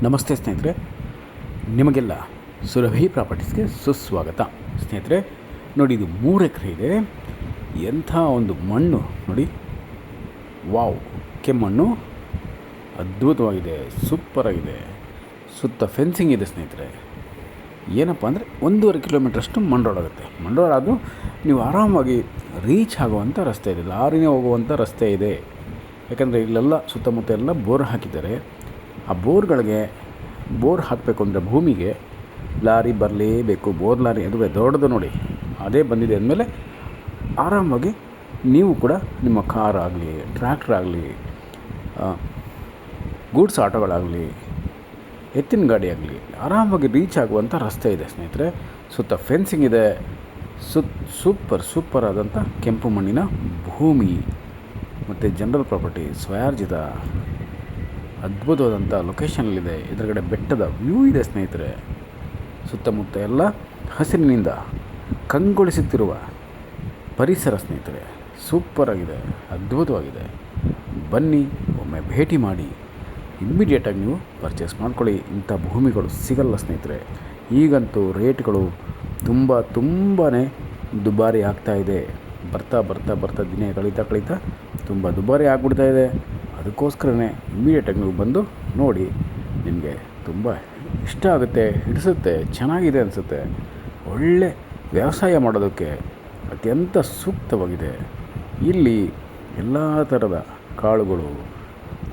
ನಮಸ್ತೆ ಸ್ನೇಹಿತರೆ, ನಿಮಗೆಲ್ಲ ಸುರಭಿ ಪ್ರಾಪರ್ಟೀಸ್ಗೆ ಸುಸ್ವಾಗತ. ಸ್ನೇಹಿತರೆ ನೋಡಿ, ಇದು 3 ಎಕರೆ ಇದೆ. ಎಂಥ ಒಂದು ಮಣ್ಣು ನೋಡಿ, ವಾವ್! ಕೆಮ್ಮಣ್ಣು ಅದ್ಭುತವಾಗಿದೆ, ಸೂಪರಾಗಿದೆ. ಸುತ್ತ ಫೆನ್ಸಿಂಗ್ ಇದೆ ಸ್ನೇಹಿತರೆ. ಏನಪ್ಪ ಅಂದರೆ 1.5 ಕಿಲೋಮೀಟ್ರಷ್ಟು ಮಣ್ ರೋಡ್ ಆಗುತ್ತೆ. ಮಣ್ ರೋಡ್ ಆದರೂ ನೀವು ಆರಾಮಾಗಿ ರೀಚ್ ಆಗುವಂಥ ರಸ್ತೆ ಇದೆ, ಲಾರಿನೇ ಹೋಗುವಂಥ ರಸ್ತೆ ಇದೆ. ಯಾಕಂದರೆ ಇಲ್ಲೆಲ್ಲ ಸುತ್ತಮುತ್ತ ಎಲ್ಲ ಬೋರ್ ಹಾಕಿದ್ದಾರೆ. ಆ ಬೋರ್ಗಳಿಗೆ ಬೋರ್ ಹಾಕಬೇಕು ಅಂದರೆ ಭೂಮಿಗೆ ಲಾರಿ ಬರಲೇಬೇಕು. ಬೋರ್ ಲಾರಿ ಅದು ದೊಡ್ಡದು ನೋಡಿ, ಅದೇ ಬಂದಿದೆ ಅಂದಮೇಲೆ ಆರಾಮಾಗಿ ನೀವು ಕೂಡ ನಿಮ್ಮ ಕಾರ್ ಆಗಲಿ, ಟ್ರ್ಯಾಕ್ಟರ್ ಆಗಲಿ, ಗೂಡ್ಸ್ ಆಟೋಗಳಾಗಲಿ, ಎತ್ತಿನ ಗಾಡಿ ಆಗಲಿ ಆರಾಮಾಗಿ ರೀಚ್ ಆಗುವಂಥ ರಸ್ತೆ ಇದೆ ಸ್ನೇಹಿತರೆ. ಸುತ್ತ ಫೆನ್ಸಿಂಗ್ ಇದೆ. ಸೂಪರ್ ಆದಂಥ ಕೆಂಪು ಮಣ್ಣಿನ ಭೂಮಿ ಮತ್ತು ಜನರಲ್ ಪ್ರಾಪರ್ಟಿ, ಸ್ವಯಾರ್ಜಿತ, ಅದ್ಭುತವಾದಂಥ ಲೊಕೇಶನಲ್ಲಿದೆ. ಎದುರುಗಡೆ ಬೆಟ್ಟದ ವ್ಯೂ ಇದೆ ಸ್ನೇಹಿತರೆ. ಸುತ್ತಮುತ್ತ ಎಲ್ಲ ಹಸಿರಿನಿಂದ ಕಂಗೊಳಿಸುತ್ತಿರುವ ಪರಿಸರ ಸ್ನೇಹಿತರೆ. ಸೂಪರಾಗಿದೆ, ಅದ್ಭುತವಾಗಿದೆ. ಬನ್ನಿ, ಒಮ್ಮೆ ಭೇಟಿ ಮಾಡಿ, ಇಮ್ಮಿಡಿಯೇಟಾಗಿ ನೀವು ಪರ್ಚೇಸ್ ಮಾಡ್ಕೊಳ್ಳಿ. ಇಂಥ ಭೂಮಿಗಳು ಸಿಗಲ್ಲ ಸ್ನೇಹಿತರೆ. ಈಗಂತೂ ರೇಟ್ಗಳು ತುಂಬಾ ದುಬಾರಿ ಆಗ್ತಾಯಿದೆ. ಬರ್ತಾ ದಿನ ಕಳೀತಾ ತುಂಬ ದುಬಾರಿ ಆಗಿಬಿಡ್ತಾ ಇದೆ. ಅದಕ್ಕೋಸ್ಕರನೇ ಇಮ್ಮಿಡಿಯೇಟಾಗಿ ನೀವು ಬಂದು ನೋಡಿ, ನಿಮಗೆ ತುಂಬ ಇಷ್ಟ ಆಗುತ್ತೆ, ಹಿಡಿಸುತ್ತೆ, ಚೆನ್ನಾಗಿದೆ ಅನಿಸುತ್ತೆ. ಒಳ್ಳೆ ವ್ಯವಸಾಯ ಮಾಡೋದಕ್ಕೆ ಅತ್ಯಂತ ಸೂಕ್ತವಾಗಿದೆ. ಇಲ್ಲಿ ಎಲ್ಲ ಥರದ ಕಾಳುಗಳು,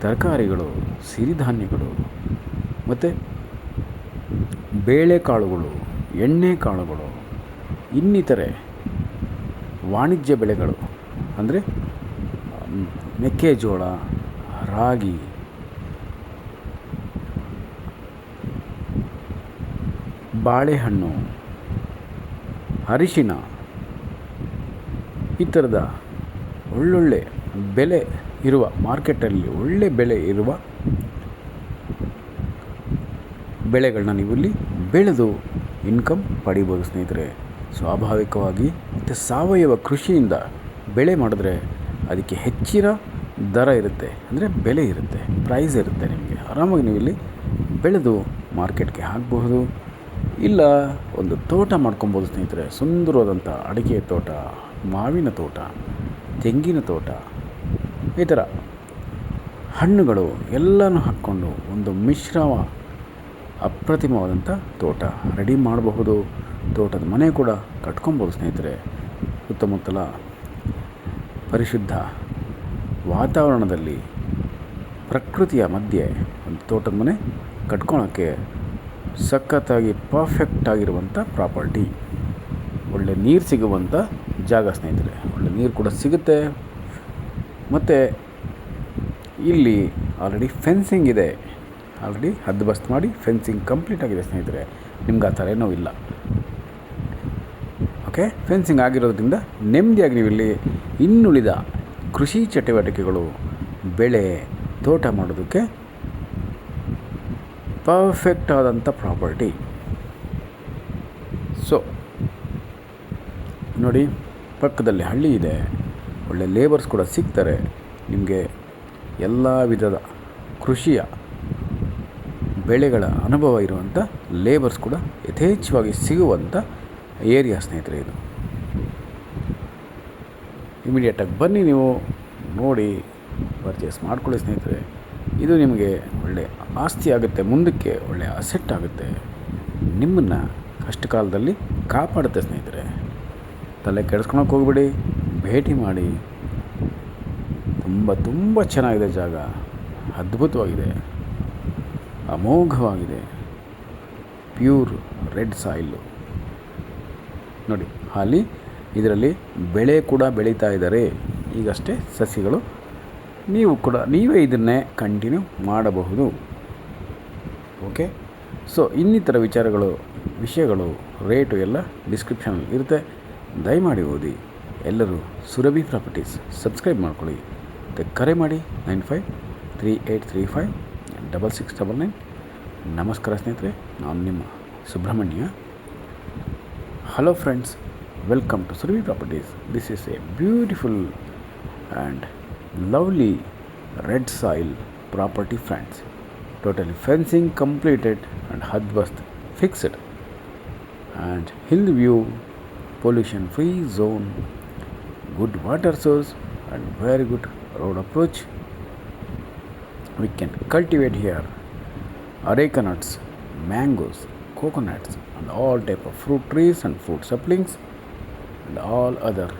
ತರಕಾರಿಗಳು, ಸಿರಿಧಾನ್ಯಗಳು ಮತ್ತು ಬೇಳೆಕಾಳುಗಳು, ಎಣ್ಣೆಕಾಳುಗಳು, ಇನ್ನಿತರೆ ವಾಣಿಜ್ಯ ಬೆಳೆಗಳು ಅಂದರೆ ಮೆಕ್ಕೆಜೋಳ, ರಾಗಿ, ಬಾಳೆಹಣ್ಣು, ಅರಿಶಿನ, ಈ ಥರದ ಒಳ್ಳೊಳ್ಳೆ ಬೆಲೆ ಇರುವ ಮಾರ್ಕೆಟಲ್ಲಿ ಒಳ್ಳೆ ಬೆಲೆ ಇರುವ ಬೆಳೆಗಳನ್ನ ನೀವು ಇಲ್ಲಿ ಬೆಳೆದು ಇನ್ಕಮ್ ಪಡಿಬೋದು ಸ್ನೇಹಿತರೆ. ಸ್ವಾಭಾವಿಕವಾಗಿ ಮತ್ತು ಸಾವಯವ ಕೃಷಿಯಿಂದ ಬೆಳೆ ಮಾಡಿದ್ರೆ ಅದಕ್ಕೆ ಹೆಚ್ಚಿನ ದರ ಇರುತ್ತೆ, ಅಂದರೆ ಬೆಲೆ ಇರುತ್ತೆ, ಪ್ರೈಸ್ ಇರುತ್ತೆ. ನಿಮಗೆ ಆರಾಮಾಗಿ ನೀವು ಇಲ್ಲಿ ಬೆಳೆದು ಮಾರ್ಕೆಟ್ಗೆ ಹಾಕಬಹುದು. ಇಲ್ಲ ಒಂದು ತೋಟ ಮಾಡ್ಕೊಬೋದು ಸ್ನೇಹಿತರೆ. ಸುಂದರವಾದಂಥ ಅಡಿಕೆ ತೋಟ, ಮಾವಿನ ತೋಟ, ತೆಂಗಿನ ತೋಟ, ಈ ಥರ ಹಣ್ಣುಗಳು ಎಲ್ಲನೂ ಹಾಕ್ಕೊಂಡು ಒಂದು ಮಿಶ್ರವ ಅಪ್ರತಿಮವಾದಂಥ ತೋಟ ರೆಡಿ ಮಾಡಬಹುದು. ತೋಟದ ಮನೆ ಕೂಡ ಕಟ್ಕೊಬೋದು ಸ್ನೇಹಿತರೆ. ಸುತ್ತಮುತ್ತಲ ಪರಿಶುದ್ಧ ವಾತಾವರಣದಲ್ಲಿ ಪ್ರಕೃತಿಯ ಮಧ್ಯೆ ಒಂದು ತೋಟದ ಮನೆ ಕಟ್ಕೊಳೋಕ್ಕೆ ಸಖತ್ತಾಗಿ ಪರ್ಫೆಕ್ಟಾಗಿರುವಂಥ ಪ್ರಾಪರ್ಟಿ. ಒಳ್ಳೆ ನೀರು ಸಿಗುವಂಥ ಜಾಗ ಸ್ನೇಹಿತರೆ. ಒಳ್ಳೆ ನೀರು ಕೂಡ ಸಿಗುತ್ತೆ. ಮತ್ತು ಇಲ್ಲಿ ಆಲ್ರೆಡಿ ಫೆನ್ಸಿಂಗ್ ಇದೆ. ಆಲ್ರೆಡಿ ಹದ್ದುಬಸ್ತು ಮಾಡಿ ಫೆನ್ಸಿಂಗ್ ಕಂಪ್ಲೀಟ್ ಆಗಿದೆ ಸ್ನೇಹಿತರೆ. ನಿಮ್ಗೆ ಆ ಥರ ಏನೂ ಇಲ್ಲ. ಓಕೆ, ಫೆನ್ಸಿಂಗ್ ಆಗಿರೋದ್ರಿಂದ ನೆಮ್ಮದಿಯಾಗಿ ನೀವು ಇಲ್ಲಿ ಇನ್ನುಳಿದ ಕೃಷಿ ಚಟುವಟಿಕೆಗಳು, ಬೆಳೆ, ತೋಟ ಮಾಡೋದಕ್ಕೆ ಪರ್ಫೆಕ್ಟ್ ಆದಂಥ ಪ್ರಾಪರ್ಟಿ. ಸೊ ನೋಡಿ, ಪಕ್ಕದಲ್ಲಿ ಹಳ್ಳಿ ಇದೆ. ಒಳ್ಳೆ ಲೇಬರ್ಸ್ ಕೂಡ ಸಿಗ್ತಾರೆ. ನಿಮಗೆ ಎಲ್ಲ ವಿಧದ ಕೃಷಿಯ ಬೆಳೆಗಳ ಅನುಭವ ಇರುವಂಥ ಲೇಬರ್ಸ್ ಕೂಡ ಯಥೇಚ್ಛವಾಗಿ ಸಿಗುವಂಥ ಏರಿಯಾ ಸ್ನೇಹಿತರೆ ಇದು. ಇಮಿಡಿಯೇಟಾಗಿ ಬನ್ನಿ, ನೀವು ನೋಡಿ ಪರ್ಚೇಸ್ ಮಾಡ್ಕೊಳ್ಳಿ ಸ್ನೇಹಿತರೆ. ಇದು ನಿಮಗೆ ಒಳ್ಳೆ ಆಸ್ತಿ ಆಗುತ್ತೆ, ಮುಂದಕ್ಕೆ ಒಳ್ಳೆ ಅಸೆಟ್ ಆಗುತ್ತೆ, ನಿಮ್ಮನ್ನು ಕಷ್ಟಕಾಲದಲ್ಲಿ ಕಾಪಾಡುತ್ತೆ ಸ್ನೇಹಿತರೆ. ತಲೆ ಕೆಡಿಸ್ಕೊಳಕ್ಕೆ ಹೋಗ್ಬಿಡಿ, ಭೇಟಿ ಮಾಡಿ. ತುಂಬ ಚೆನ್ನಾಗಿದೆ ಜಾಗ, ಅದ್ಭುತವಾಗಿದೆ, ಅಮೋಘವಾಗಿದೆ. ಪ್ಯೂರ್ ರೆಡ್ ಸಾಯಿಲು ನೋಡಿ. ಅಲ್ಲಿ ಇದರಲ್ಲಿ ಬೆಳೆ ಕೂಡ ಬೆಳೀತಾ ಇದ್ದಾರೆ ಈಗಷ್ಟೇ ಸಸಿಗಳು. ನೀವೇ ಇದನ್ನೇ ಕಂಟಿನ್ಯೂ ಮಾಡಬಹುದು. ಓಕೆ, ಸೊ ಇನ್ನಿತರ ವಿಷಯಗಳು ರೇಟು ಎಲ್ಲ ಡಿಸ್ಕ್ರಿಪ್ಷನಲ್ಲಿ ಇರುತ್ತೆ. ದಯಮಾಡಿ ಓದಿ. ಎಲ್ಲರೂ ಸುರಭಿ ಪ್ರಾಪರ್ಟೀಸ್ ಸಬ್ಸ್ಕ್ರೈಬ್ ಮಾಡ್ಕೊಳ್ಳಿ ಮತ್ತು ಕರೆ ಮಾಡಿ 9538356699. ನಮಸ್ಕಾರ ಸ್ನೇಹಿತರೆ, ನಾನು ನಿಮ್ಮ Subrahmanya. Hello friends, welcome to Surabhi Properties. This is a beautiful and lovely red soil property friends. Totally fencing completed and Hadbast fixed. And Hillview pollution free zone, good water source, and very good road approach. We can cultivate here areca nuts, mangoes, coconuts, and all type of fruit trees and fruit saplings, and all other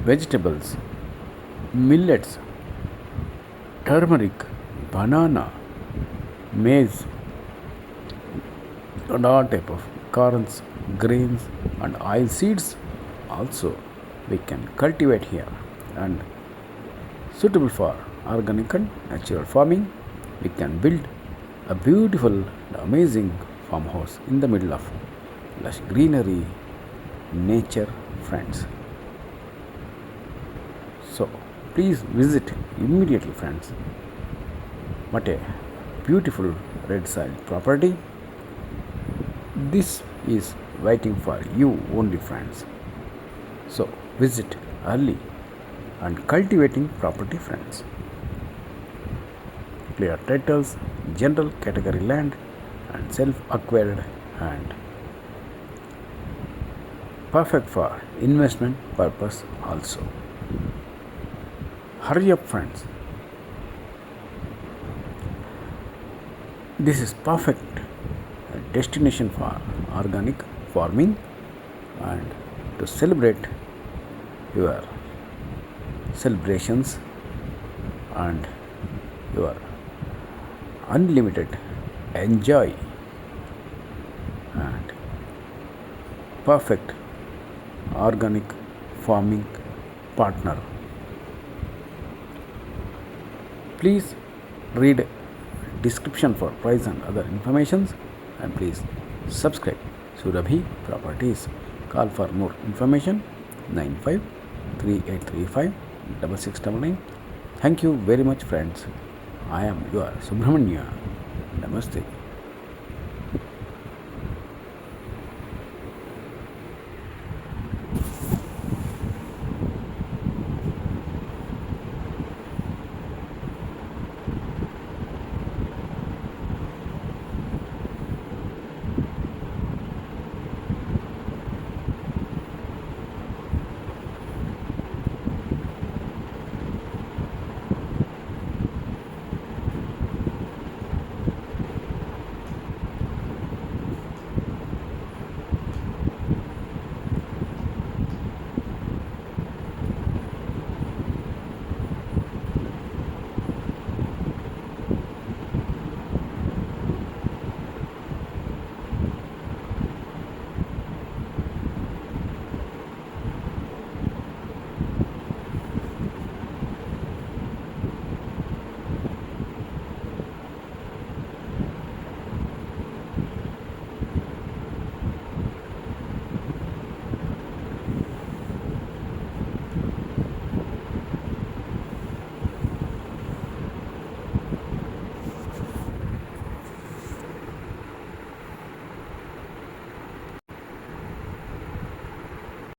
vegetables, millets, turmeric, banana, maize, and all type of corns, grains, and oil seeds also we can cultivate here, and suitable for organic and natural farming. We can build a beautiful and amazing farmhouse in the middle of lush greenery, nature, friends. So please visit immediately, friends. What a beautiful red soil property. This is waiting for you only, friends. So visit early and cultivating property, friends. Clear titles, general category land, and self-acquired and perfect for investment purpose also. Hurry up, friends. This is perfect destination for organic farming and to celebrate your celebrations and your unlimited enjoy and perfect organic farming partner. Please read description for price and other informations, and please subscribe Surabhi Properties. Call for more information 953835 Thank you very much, friends. I am your Subramanya. Namaste.